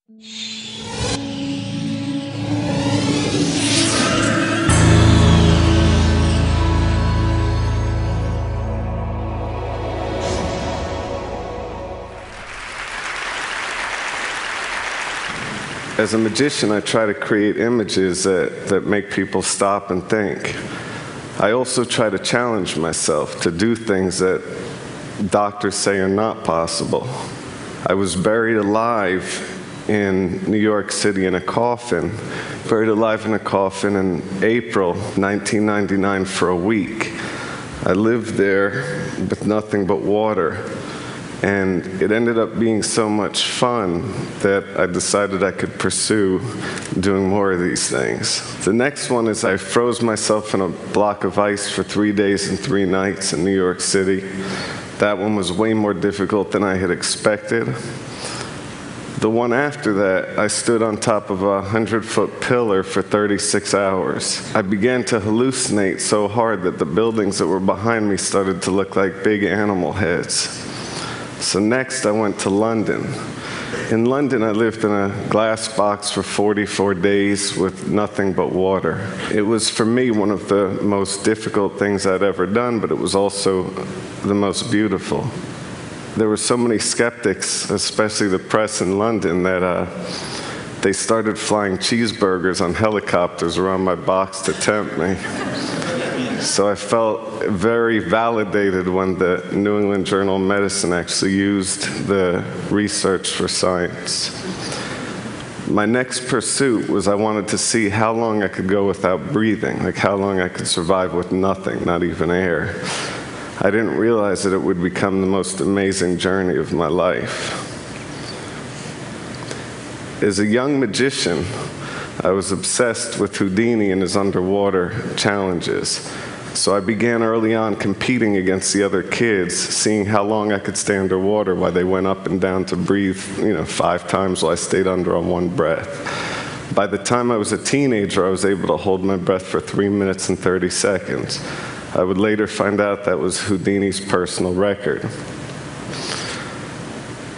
As a magician, I try to create images that make people stop and think. I also try to challenge myself to do things that doctors say are not possible. I was buried alive in New York City in a coffin, buried alive in a coffin in April 1999 for a week. I lived there with nothing but water. And it ended up being so much fun that I decided I could pursue doing more of these things. The next one is I froze myself in a block of ice for 3 days and 3 nights in New York City. That one was way more difficult than I had expected. The one after that, I stood on top of a 100-foot pillar for 36 hours. I began to hallucinate so hard that the buildings that were behind me started to look like big animal heads. So next I went to London. In London I lived in a glass box for 44 days with nothing but water. It was for me one of the most difficult things I'd ever done, but it was also the most beautiful. There were so many skeptics, especially the press in London, that they started flying cheeseburgers on helicopters around my box to tempt me. So I felt very validated when the New England Journal of Medicine actually used the research for science. My next pursuit was I wanted to see how long I could go without breathing, like how long I could survive with nothing, not even air. I didn't realize that it would become the most amazing journey of my life. As a young magician, I was obsessed with Houdini and his underwater challenges. So I began early on competing against the other kids, seeing how long I could stay underwater while they went up and down to breathe, 5 times while I stayed under on one breath. By the time I was a teenager, I was able to hold my breath for 3 minutes and 30 seconds. I would later find out that was Houdini's personal record.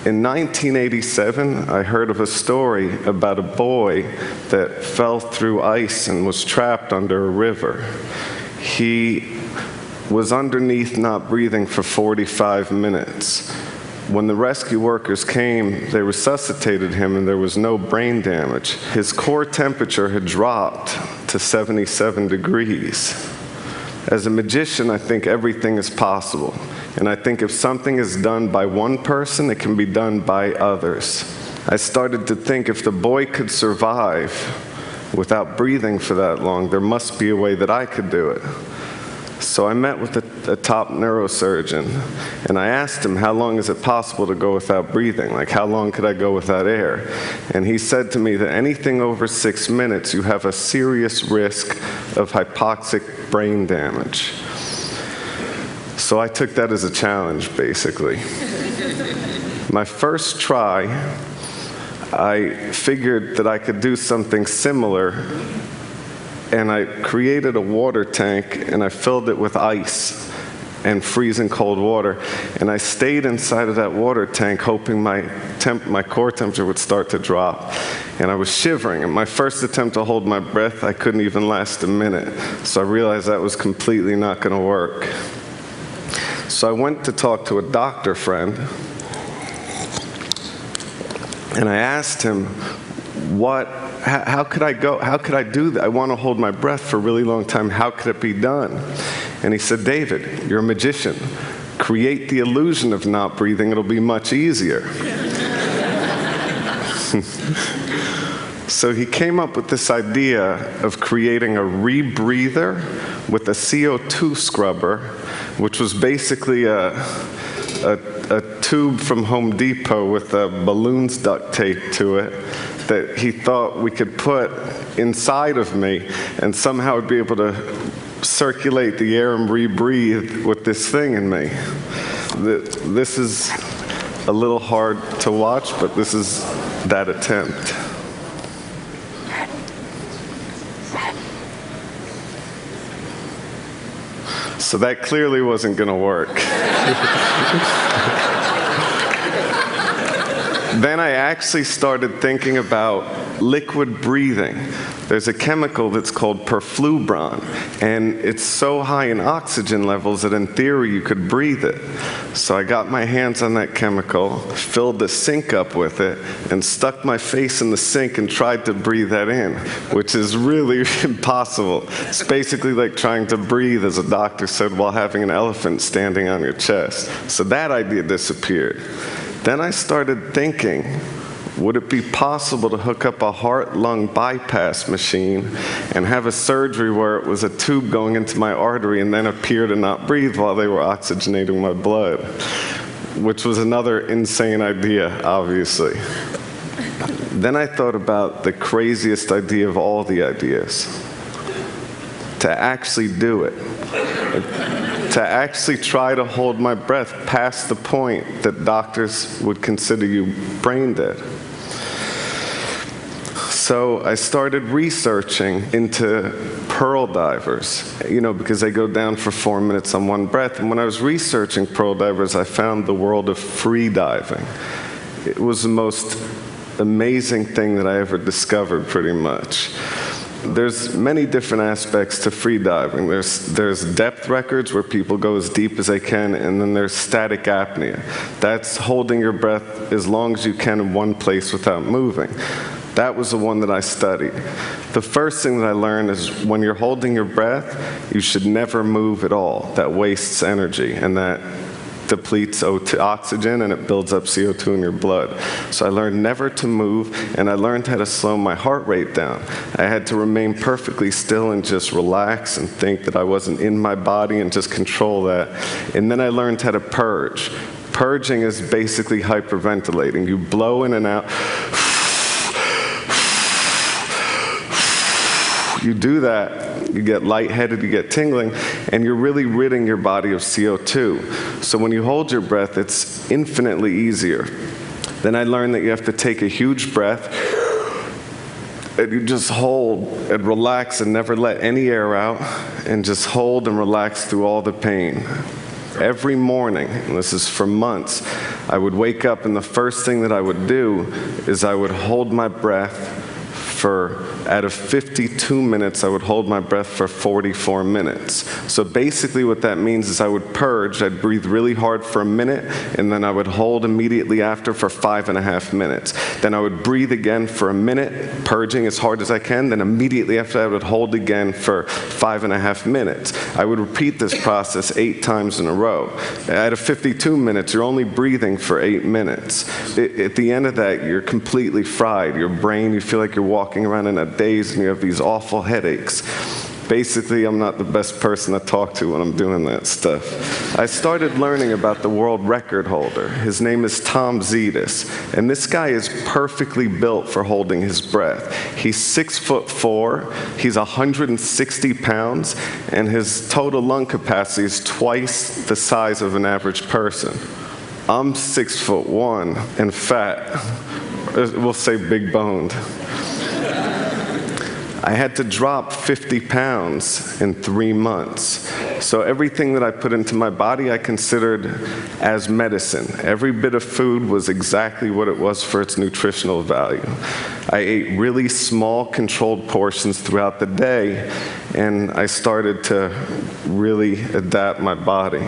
In 1987, I heard of a story about a boy that fell through ice and was trapped under a river. He was underneath not breathing for 45 minutes. When the rescue workers came, they resuscitated him and there was no brain damage. His core temperature had dropped to 77 degrees. As a magician, I think everything is possible. And I think if something is done by one person, it can be done by others. I started to think if the boy could survive without breathing for that long, there must be a way that I could do it. So I met with a top neurosurgeon, and I asked him, how long is it possible to go without breathing? Like, how long could I go without air? And he said to me that anything over 6 minutes, you have a serious risk of hypoxic brain damage. So I took that as a challenge, basically. My first try, I figured that I could do something similar, and I created a water tank and I filled it with ice and freezing cold water, and I stayed inside of that water tank hoping my core temperature would start to drop. And I was shivering, and my first attempt to hold my breath, I couldn't even last a minute. So I realized that was completely not going to work. So I went to talk to a doctor friend, and I asked him, how could I do that? I want to hold my breath for a really long time. How could it be done? And he said, David, you're a magician. Create the illusion of not breathing. It'll be much easier. So he came up with this idea of creating a rebreather with a CO2 scrubber, which was basically a tube from Home Depot with balloons duct taped to it that he thought we could put inside of me, and somehow I'd be able to circulate the air and rebreathe with this thing in me. This is a little hard to watch, but this is that attempt. So that clearly wasn't going to work. Then I actually started thinking about liquid breathing. There's a chemical that's called perfluorine, and it's so high in oxygen levels that in theory you could breathe it. So I got my hands on that chemical, filled the sink up with it, and stuck my face in the sink and tried to breathe that in, which is really impossible. It's basically like trying to breathe, as a doctor said, while having an elephant standing on your chest. So that idea disappeared. Then I started thinking, would it be possible to hook up a heart-lung bypass machine and have a surgery where it was a tube going into my artery and then appear to not breathe while they were oxygenating my blood? Which was another insane idea, obviously. Then I thought about the craziest idea of all the ideas. To actually do it. To actually try to hold my breath past the point that doctors would consider you brain dead. So I started researching into pearl divers, because they go down for 4 minutes on one breath. And when I was researching pearl divers, I found the world of free diving. It was the most amazing thing that I ever discovered, pretty much. There's many different aspects to free diving. There's depth records where people go as deep as they can, and then there's static apnea. That's holding your breath as long as you can in one place without moving. That was the one that I studied. The first thing that I learned is when you're holding your breath, you should never move at all. That wastes energy, and that depletes oxygen, and it builds up CO2 in your blood. So I learned never to move, and I learned how to slow my heart rate down. I had to remain perfectly still and just relax and think that I wasn't in my body and just control that. And then I learned how to purge. Purging is basically hyperventilating. You blow in and out. You do that, you get lightheaded, you get tingling, and you're really ridding your body of CO2. So when you hold your breath, it's infinitely easier. Then I learned that you have to take a huge breath, and you just hold and relax and never let any air out, and just hold and relax through all the pain. Every morning, and this is for months, I would wake up, and the first thing that I would do is I would hold my breath out of 52 minutes, I would hold my breath for 44 minutes. So basically what that means is I would purge, I'd breathe really hard for a minute, and then I would hold immediately after for 5.5 minutes. Then I would breathe again for a minute, purging as hard as I can, then immediately after I would hold again for 5.5 minutes. I would repeat this process 8 times in a row. Out of 52 minutes, you're only breathing for 8 minutes. At the end of that, you're completely fried. Your brain, you feel like you're walking around in a daze and you have these awful headaches. Basically, I'm not the best person to talk to when I'm doing that stuff. I started learning about the world record holder. His name is Tom Zetas, and this guy is perfectly built for holding his breath. He's 6'4", he's 160 pounds, and his total lung capacity is twice the size of an average person. I'm 6'1" and fat. We'll say big boned. I had to drop 50 pounds in 3 months. So everything that I put into my body I considered as medicine. Every bit of food was exactly what it was for its nutritional value. I ate really small, controlled portions throughout the day, and I started to really adapt my body.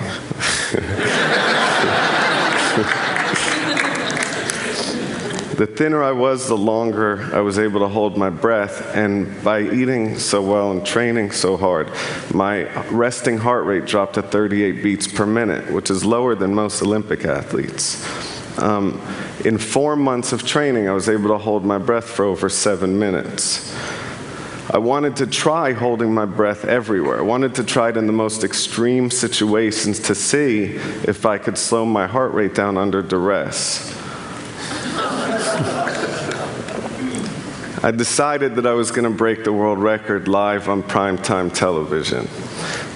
The thinner I was, the longer I was able to hold my breath, and by eating so well and training so hard, my resting heart rate dropped to 38 beats per minute, which is lower than most Olympic athletes. In 4 months of training, I was able to hold my breath for over 7 minutes. I wanted to try holding my breath everywhere. I wanted to try it in the most extreme situations to see if I could slow my heart rate down under duress. I decided that I was going to break the world record live on primetime television.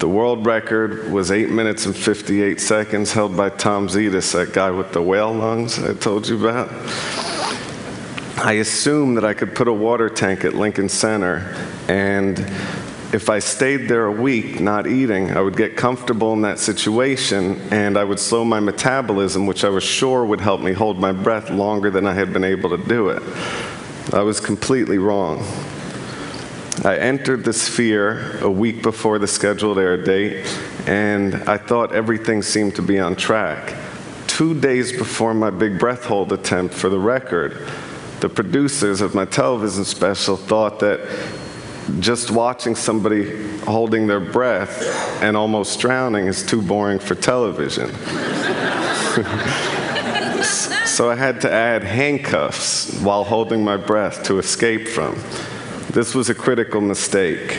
The world record was 8 minutes and 58 seconds, held by Tom Zetas, that guy with the whale lungs I told you about. I assumed that I could put a water tank at Lincoln Center and if I stayed there a week not eating, I would get comfortable in that situation and I would slow my metabolism, which I was sure would help me hold my breath longer than I had been able to do it. I was completely wrong. I entered the Sphere a week before the scheduled air date, and I thought everything seemed to be on track. 2 days before my big breath hold attempt for the record, the producers of my television special thought that just watching somebody holding their breath and almost drowning is too boring for television. So I had to add handcuffs while holding my breath to escape from. This was a critical mistake.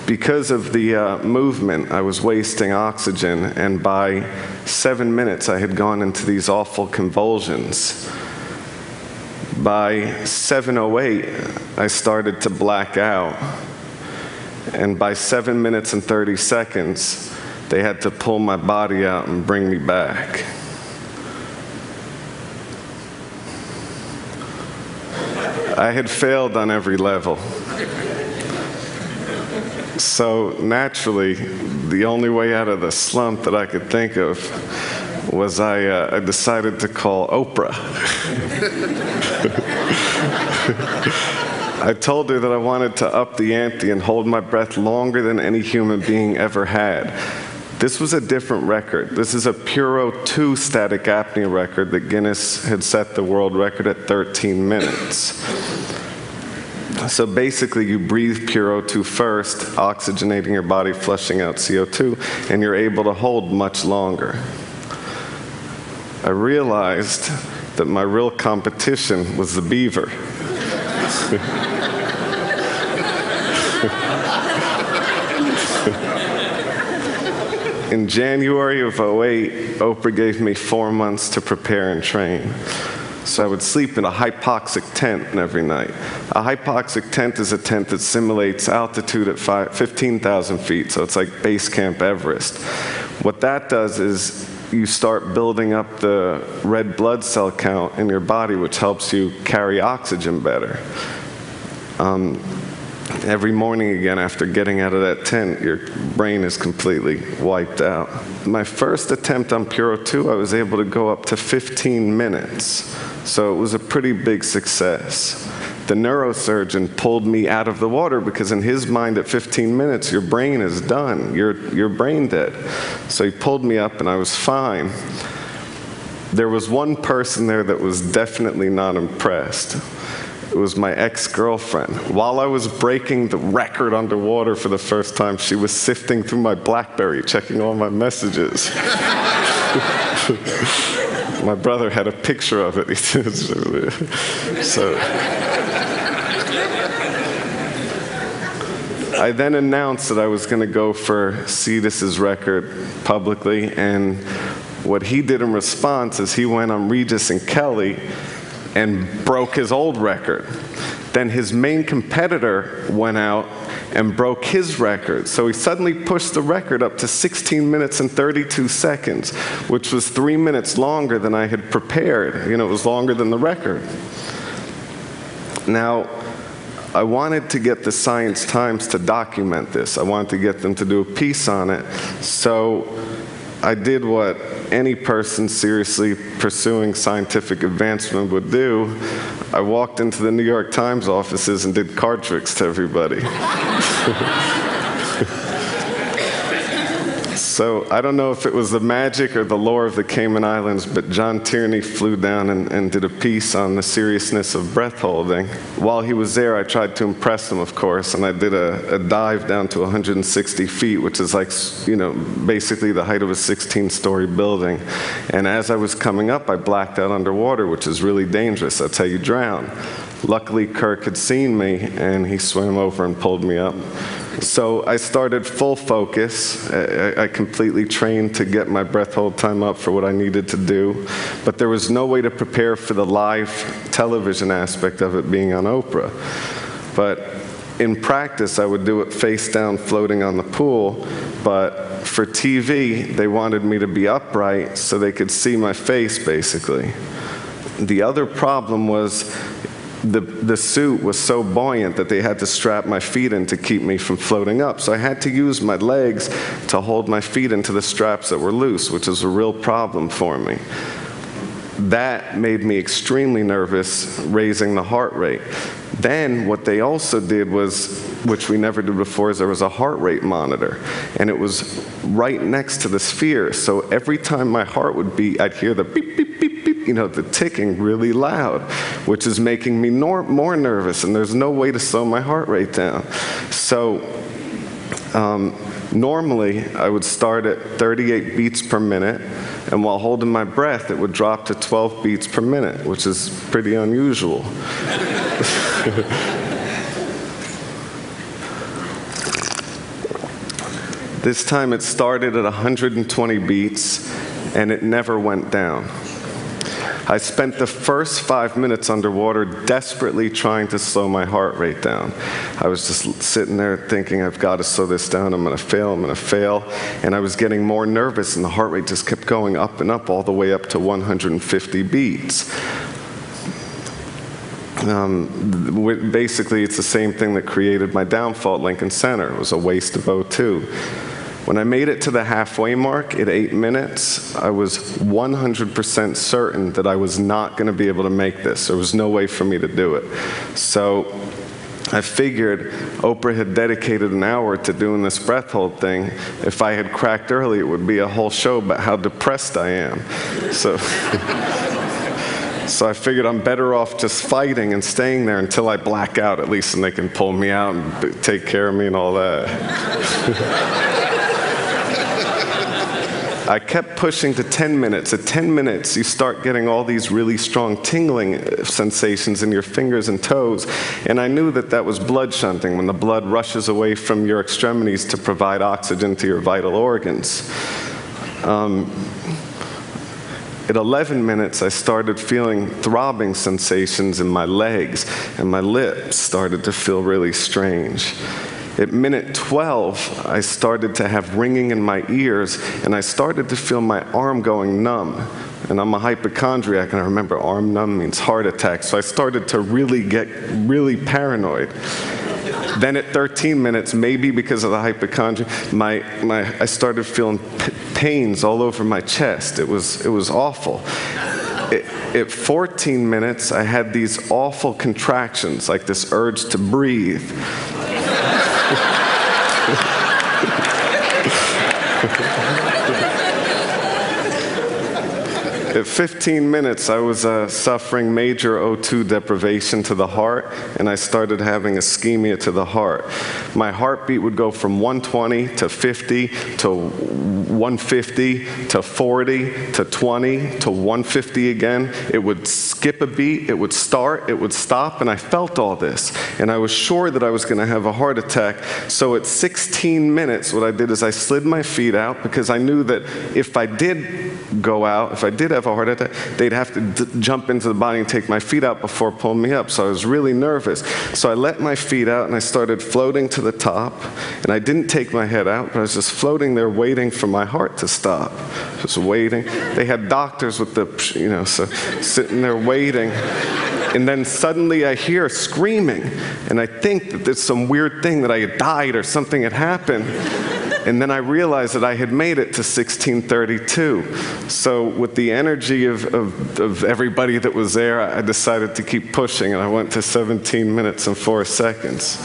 Because of the movement, I was wasting oxygen, and by 7 minutes I had gone into these awful convulsions. By 7:08, I started to black out, and by 7 minutes and 30 seconds, they had to pull my body out and bring me back. I had failed on every level. So naturally, the only way out of the slump that I could think of was I decided to call Oprah. I told her that I wanted to up the ante and hold my breath longer than any human being ever had. This was a different record. This is a Puro 2 static apnea record that Guinness had set the world record at 13 minutes. So basically, you breathe Puro 2 first, oxygenating your body, flushing out CO2, and you're able to hold much longer. I realized that my real competition was the beaver. In January of '08, Oprah gave me 4 months to prepare and train. So I would sleep in a hypoxic tent every night. A hypoxic tent is a tent that simulates altitude at 15,000 feet, so it's like base camp Everest. What that does is you start building up the red blood cell count in your body, which helps you carry oxygen better. Every morning again, after getting out of that tent, your brain is completely wiped out. My first attempt on Puro 2, I was able to go up to 15 minutes. So it was a pretty big success. The neurosurgeon pulled me out of the water because in his mind at 15 minutes, your brain is done. You're brain dead. So he pulled me up and I was fine. There was one person there that was definitely not impressed. It was my ex-girlfriend. While I was breaking the record underwater for the first time, she was sifting through my BlackBerry, checking all my messages. My brother had a picture of it. So I then announced that I was going to go for Cetus's record publicly, and what he did in response is he went on Regis and Kelly and broke his old record. Then his main competitor went out and broke his record. So he suddenly pushed the record up to 16 minutes and 32 seconds, which was 3 minutes longer than I had prepared. You know, it was longer than the record. Now, I wanted to get the Science Times to document this. I wanted to get them to do a piece on it. So I did what any person seriously pursuing scientific advancement would do. I walked into the New York Times offices and did card tricks to everybody. So I don't know if it was the magic or the lore of the Cayman Islands, but John Tierney flew down and did a piece on the seriousness of breath holding. While he was there, I tried to impress him, of course, and I did a dive down to 160 feet, which is like, you know, basically the height of a 16-story building. And as I was coming up, I blacked out underwater, which is really dangerous. That's how you drown. Luckily, Kirk had seen me, and he swam over and pulled me up. So I started full focus. I completely trained to get my breath hold time up for what I needed to do. But there was no way to prepare for the live television aspect of it being on Oprah. But in practice, I would do it face down, floating on the pool. But for TV, they wanted me to be upright so they could see my face, basically. The other problem was the suit was so buoyant that they had to strap my feet in to keep me from floating up. So I had to use my legs to hold my feet into the straps that were loose, which was a real problem for me. That made me extremely nervous, raising the heart rate. Then what they also did was, which we never did before, is there was a heart rate monitor, and it was right next to the sphere. So every time my heart would beat, I'd hear the beep, beep, beep, beep, you know, the ticking really loud, which is making me more nervous, and there's no way to slow my heart rate down. So normally, I would start at 38 beats per minute, and while holding my breath, it would drop to 12 beats per minute, which is pretty unusual. This time it started at 120 beats, and it never went down. I spent the first 5 minutes underwater desperately trying to slow my heart rate down. I was just sitting there thinking, I've got to slow this down, I'm going to fail. And I was getting more nervous, and the heart rate just kept going up and up, all the way up to 150 beats. Basically, it's the same thing that created my downfall at Lincoln Center. It was a waste of O2. When I made it to the halfway mark at 8 minutes, I was 100% certain that I was not going to be able to make this. There was no way for me to do it. So I figured Oprah had dedicated an hour to doing this breath hold thing. If I had cracked early, it would be a whole show about how depressed I am. So I figured I'm better off just fighting and staying there until I black out, at least, and they can pull me out and take care of me and all that. I kept pushing to 10 minutes. At 10 minutes, you start getting all these really strong tingling sensations in your fingers and toes, and I knew that that was blood shunting, when the blood rushes away from your extremities to provide oxygen to your vital organs. At 11 minutes, I started feeling throbbing sensations in my legs, and my lips started to feel really strange. At minute 12, I started to have ringing in my ears, and I started to feel my arm going numb. And I'm a hypochondriac, and I remember arm numb means heart attack, so I started to really get really paranoid. Then at 13 minutes, maybe because of the hypochondria, I started feeling pains all over my chest. It was awful. At 14 minutes, I had these awful contractions, like this urge to breathe. At 15 minutes, I was suffering major O2 deprivation to the heart, and I started having ischemia to the heart. My heartbeat would go from 120 to 50 to 150 to 40 to 20 to 150 again. It would skip a beat, it would start, it would stop, and I felt all this. And I was sure that I was going to have a heart attack. So at 16 minutes, what I did is I slid my feet out, because I knew that if I did go out, if I did have a heart attack, they'd have to jump into the body and take my feet out before pulling me up. So I was really nervous. So I let my feet out, and I started floating to the top. And I didn't take my head out, but I was just floating there waiting for my heart to stop. Just waiting. They had doctors with the, so sitting there waiting. And then suddenly I hear screaming. And I think that there's some weird thing, that I had died or something had happened. And then I realized that I had made it to 1632. So with the energy of everybody that was there, I decided to keep pushing, and I went to 17 minutes and 4 seconds.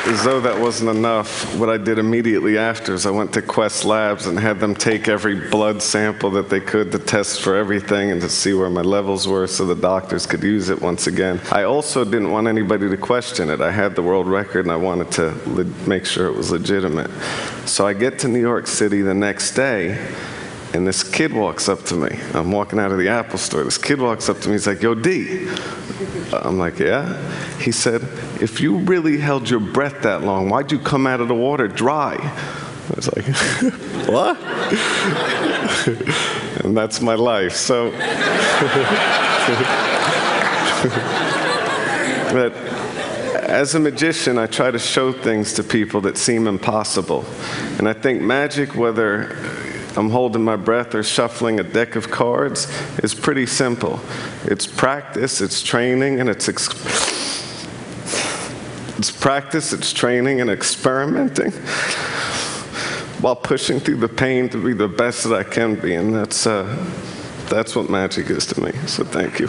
As though that wasn't enough, what I did immediately after is I went to Quest Labs and had them take every blood sample that they could to test for everything and to see where my levels were so the doctors could use it once again. I also didn't want anybody to question it. I had the world record, and I wanted to make sure it was legitimate. So I get to New York City the next day, and this kid walks up to me. I'm walking out of the Apple store. This kid walks up to me. He's like, "Yo, D." I'm like, "Yeah?" He said, "If you really held your breath that long, why'd you come out of the water dry?" I was like, "What?" And that's my life. So, but As a magician, I try to show things to people that seem impossible. And I think magic, whether I'm holding my breath or shuffling a deck of cards, is pretty simple. It's practice, it's training, and it's practice, it's training, and experimenting while pushing through the pain to be the best that I can be. And that's what magic is to me. So thank you.